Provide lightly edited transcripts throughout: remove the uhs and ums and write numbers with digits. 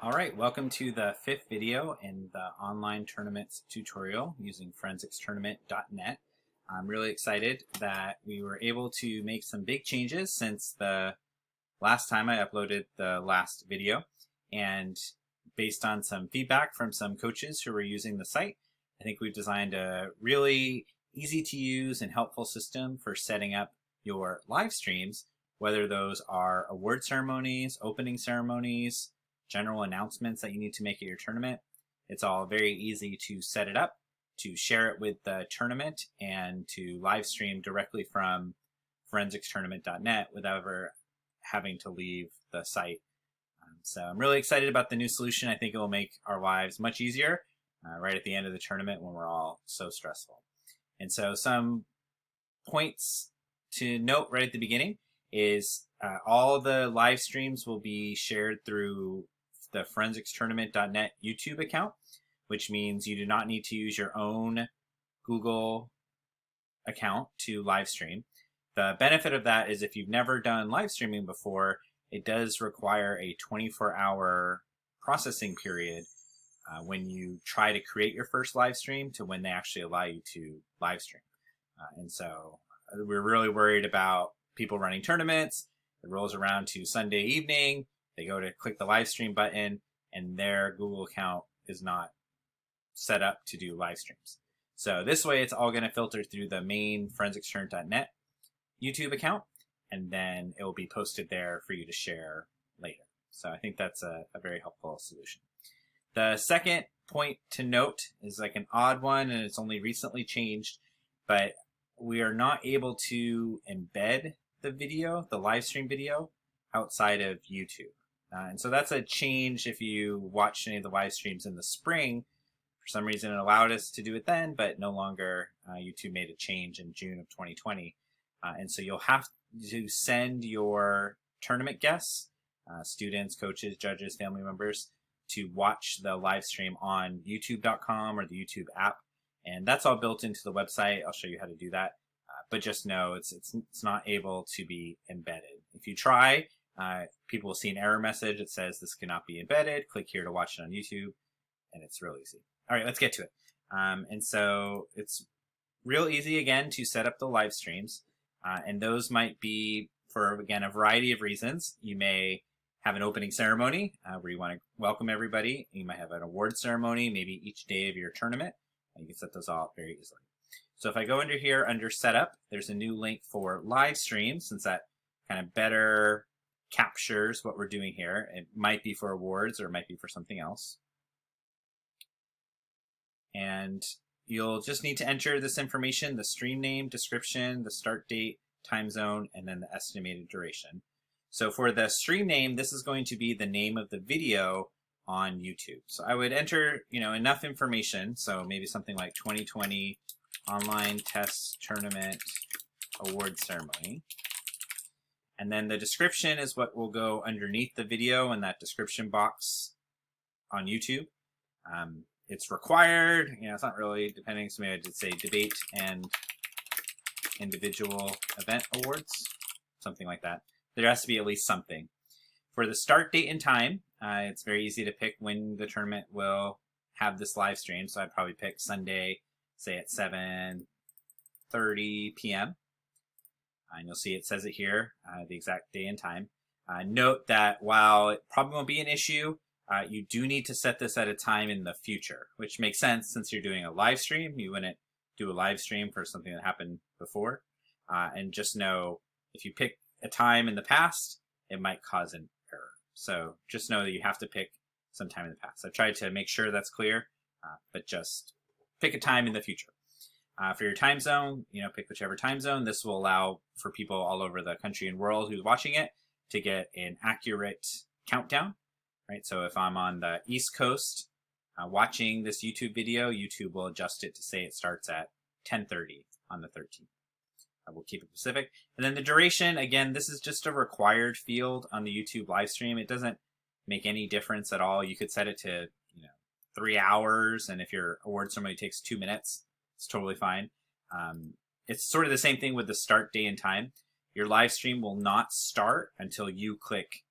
All right, welcome to the fifth video in the online tournaments tutorial using ForensicsTournament.net. I'm really excited that we were able to make some big changes since the last time I uploaded the last video. And based on some feedback from some coaches who were using the site, I think we've designed a really easy to use and helpful system for setting up your live streams, whether those are award ceremonies, opening ceremonies, general announcements that you need to make at your tournament. It's all very easy to set it up, to share it with the tournament, and to live stream directly from ForensicsTournament.net without ever having to leave the site. So I'm really excited about the new solution. I think it will make our lives much easier right at the end of the tournament when we're all so stressful. And so some points to note right at the beginning is all the live streams will be shared through the ForensicsTournament.net YouTube account, which means you do not need to use your own Google account to live stream. The benefit of that is if you've never done live streaming before, it does require a 24-hour processing period when you try to create your first live stream to when they actually allow you to live stream. And so we're really worried about people running tournaments. It rolls around to Sunday evening. They go to click the live stream button and their Google account is not set up to do live streams. So this way it's all going to filter through the main ForensicsTournament.net YouTube account, and then it will be posted there for you to share later. So I think that's a very helpful solution. The second point to note is like an odd one, and it's only recently changed, but we are not able to embed the video, the live stream video, outside of YouTube. And so that's a change if you watched any of the live streams in the spring. For some reason it allowed us to do it then, but no longer. YouTube made a change in June of 2020. And so you'll have to send your tournament guests, students, coaches, judges, family members, to watch the live stream on youtube.com or the YouTube app. And that's all built into the website. I'll show you how to do that. But just know it's not able to be embedded. If you try, people will see an error message that says this cannot be embedded. Click here to watch it on YouTube, and it's real easy. All right, let's get to it. And so it's real easy, again, to set up the live streams. And those might be for, again, a variety of reasons. You may have an opening ceremony where you want to welcome everybody. You might have an award ceremony, maybe each day of your tournament. And you can set those all up very easily. So if I go under here, under setup, there's a new link for live streams, since that kind of better captures what we're doing here. It might be for awards or it might be for something else. And you'll just need to enter this information: the stream name, description, the start date, time zone, and then the estimated duration. So for the stream name, this is going to be the name of the video on YouTube. So I would enter, enough information. So maybe something like 2020 Online Test Tournament Award Ceremony. And then the description is what will go underneath the video in that description box on YouTube. It's required, it's not really, depending, so maybe I did say debate and individual event awards, something like that. There has to be at least something. For the start date and time, it's very easy to pick when the tournament will have this live stream. So I'd probably pick Sunday, say at 7:30 p.m. And you'll see it says it here, the exact day and time. Note that while it probably won't be an issue, you do need to set this at a time in the future, which makes sense since you're doing a live stream. You wouldn't do a live stream for something that happened before. And just know if you pick a time in the past, it might cause an error. So just know that you have to pick some time in the past. I've tried to make sure that's clear, but just pick a time in the future. For your time zone, pick whichever time zone. This will allow for people all over the country and world who's watching it to get an accurate countdown, right? So if I'm on the East Coast watching this YouTube video, YouTube will adjust it to say it starts at 10:30 on the 13th. We'll keep it specific. And then the duration, again, this is just a required field on the YouTube live stream. It doesn't make any difference at all. You could set it to 3 hours, and if your award ceremony takes 2 minutes, it's totally fine. It's sort of the same thing with the start day and time. Your live stream will not start until you click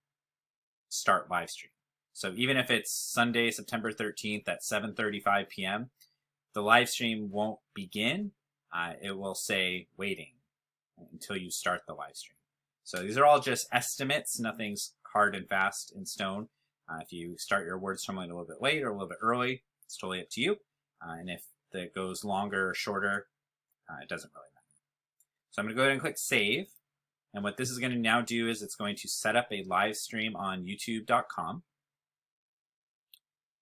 start live stream. So even if it's Sunday, September 13th at 7:35 p.m., the live stream won't begin. It will say waiting until you start the live stream. So these are all just estimates. Nothing's hard and fast in stone. If you start your word ceremony a little bit late or a little bit early, it's totally up to you. And if it goes longer or shorter, it doesn't really matter. So I'm going to go ahead and click save. And what this is going to now do is it's going to set up a live stream on youtube.com.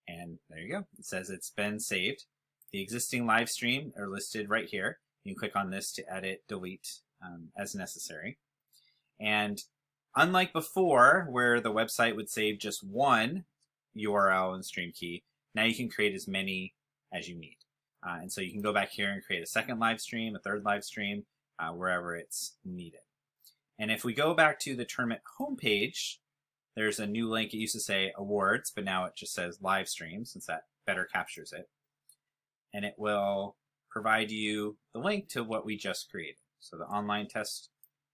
And there you go. It says it's been saved. The existing live stream are listed right here. You can click on this to edit, delete as necessary. And unlike before, where the website would save just one URL and stream key, now you can create as many as you need. And so you can go back here and create a second live stream, a third live stream, wherever it's needed. And if we go back to the tournament homepage, there's a new link. It used to say awards, but now it just says live stream, since that better captures it. And it will provide you the link to what we just created. So the online test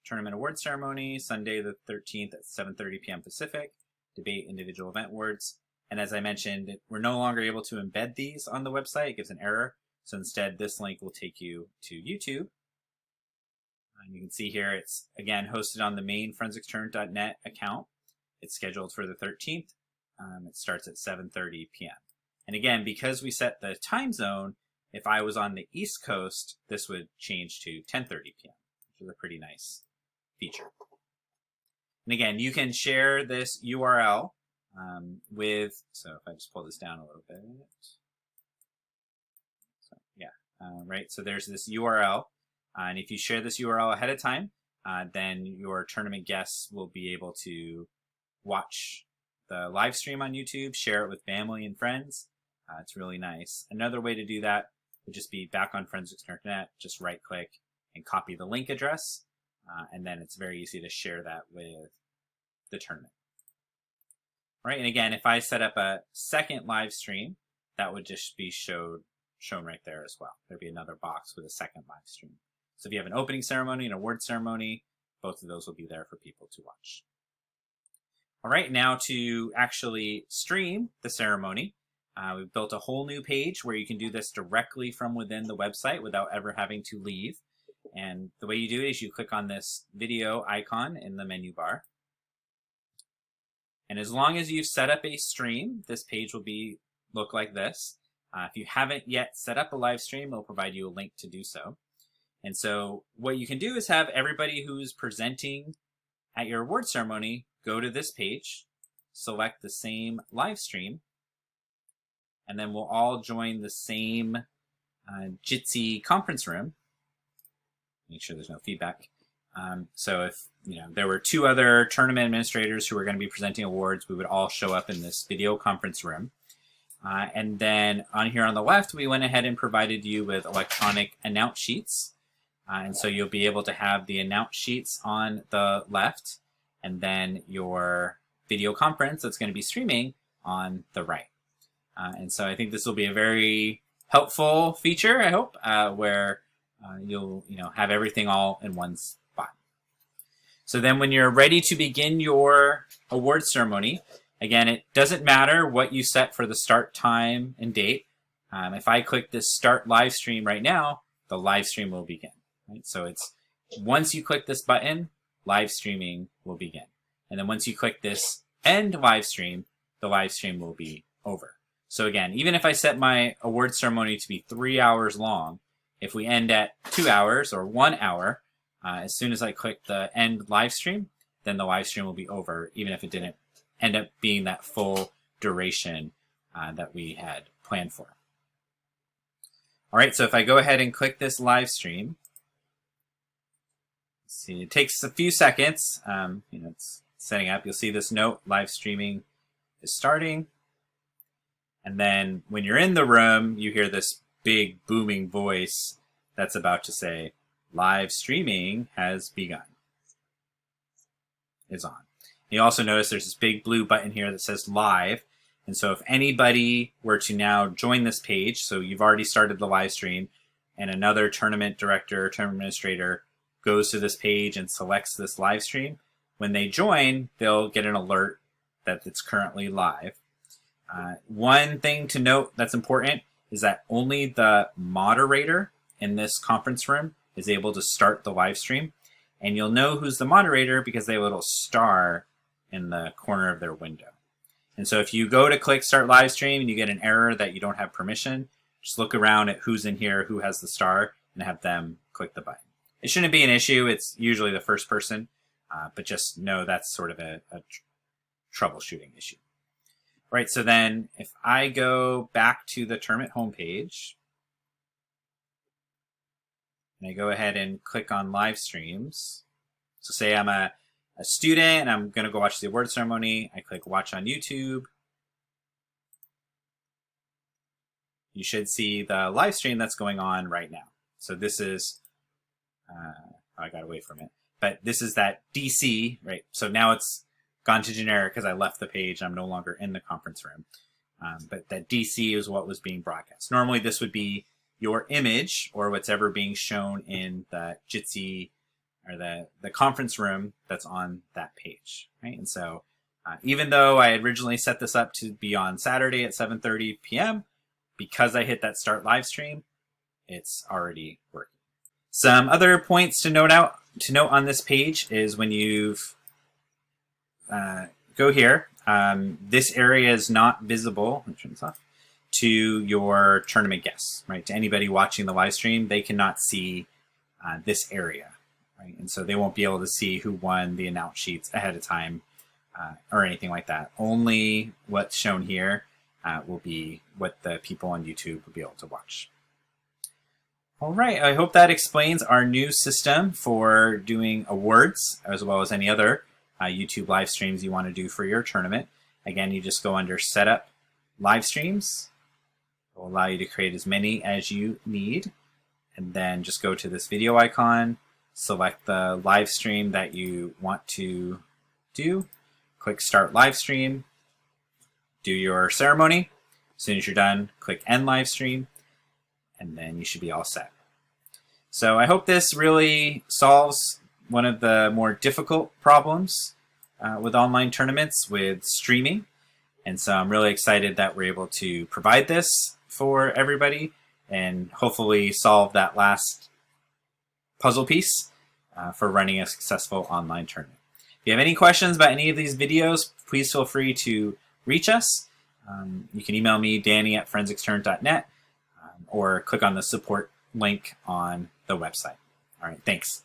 tournament award ceremony, Sunday the 13th at 7:30 p.m. Pacific, debate individual event awards. And as I mentioned, we're no longer able to embed these on the website. It gives an error. So instead, this link will take you to YouTube. And you can see here, it's again hosted on the main ForensicsTournament.net account. It's scheduled for the 13th. It starts at 7:30 p.m. And again, because we set the time zone, if I was on the East Coast, this would change to 10:30 p.m., which is a pretty nice feature. And again, you can share this URL with, so if I just pull this down a little bit. So yeah, right, so there's this URL. And if you share this URL ahead of time, then your tournament guests will be able to watch the live stream on YouTube, share it with family and friends. It's really nice. Another way to do that would just be back on Forensics.net, just right click and copy the link address. And then it's very easy to share that with the tournament. All right, and again, if I set up a second live stream, that would just be shown right there as well. There'd be another box with a second live stream. So if you have an opening ceremony, an award ceremony, both of those will be there for people to watch. All right, now to actually stream the ceremony, we've built a whole new page where you can do this directly from within the website without ever having to leave. And the way you do it is you click on this video icon in the menu bar. And as long as you've set up a stream, this page will look like this. If you haven't yet set up a live stream, it'll provide you a link to do so. And so what you can do is have everybody who's presenting at your award ceremony go to this page, select the same live stream, and then we'll all join the same Jitsi conference room. Make sure there's no feedback. So if there were two other tournament administrators who were going to be presenting awards, we would all show up in this video conference room. And then on here on the left, we went ahead and provided you with electronic announce sheets. And so you'll be able to have the announce sheets on the left, and then your video conference that's going to be streaming on the right. And so I think this will be a very helpful feature, I hope, where you'll have everything all in one spot. So then when you're ready to begin your award ceremony, again, it doesn't matter what you set for the start time and date. If I click this start live stream right now, the live stream will begin. Right? So it's once you click this button, live streaming will begin. And then once you click this end live stream, the live stream will be over. So again, even if I set my award ceremony to be 3 hours long, if we end at 2 hours or 1 hour, as soon as I click the end live stream, then the live stream will be over, even if it didn't end up being that full duration that we had planned for. All right, so if I go ahead and click this live stream, see, it takes a few seconds. It's setting up. You'll see this note, live streaming is starting. And then when you're in the room, you hear this big booming voice that's about to say, live streaming has begun. It's on. You also notice there's this big blue button here that says live. And so if anybody were to now join this page, so you've already started the live stream, and another tournament director, tournament administrator goes to this page and selects this live stream, when they join, they'll get an alert that it's currently live. One thing to note that's important is that only the moderator in this conference room is able to start the live stream. And you'll know who's the moderator because they have a little star in the corner of their window. And so if you go to click start live stream and you get an error that you don't have permission, just look around at who's in here, who has the star, and have them click the button. It shouldn't be an issue. It's usually the first person, but just know that's sort of a troubleshooting issue. Right, so then if I go back to the tournament homepage, and I go ahead and click on live streams. So say I'm a student and I'm going to go watch the award ceremony. I click watch on YouTube. You should see the live stream that's going on right now. So this is, I got away from it, but this is that DC, right? So now it's gone to generic because I left the page. I'm no longer in the conference room. But that DC is what was being broadcast. Normally this would be your image or what's ever being shown in the Jitsi or the conference room that's on that page, right? And so even though I originally set this up to be on Saturday at 7:30 p.m., because I hit that start live stream, it's already working. Some other points to note on this page is when you've go here, this area is not visible. Let me turn this off. To your tournament guests, right? To anybody watching the live stream, they cannot see this area, right? And so they won't be able to see who won the announce sheets ahead of time or anything like that. Only what's shown here will be what the people on YouTube will be able to watch. All right, I hope that explains our new system for doing awards as well as any other YouTube live streams you want to do for your tournament. Again, you just go under Setup Live Streams. It will allow you to create as many as you need. And then just go to this video icon, select the live stream that you want to do, click Start Live Stream, do your ceremony. As soon as you're done, click End Live Stream, and then you should be all set. So I hope this really solves one of the more difficult problems with online tournaments with streaming. And so I'm really excited that we're able to provide this for everybody and hopefully solve that last puzzle piece for running a successful online tournament. If you have any questions about any of these videos, please feel free to reach us. You can email me, Danny@forensicsturn.net, or click on the support link on the website. All right, thanks.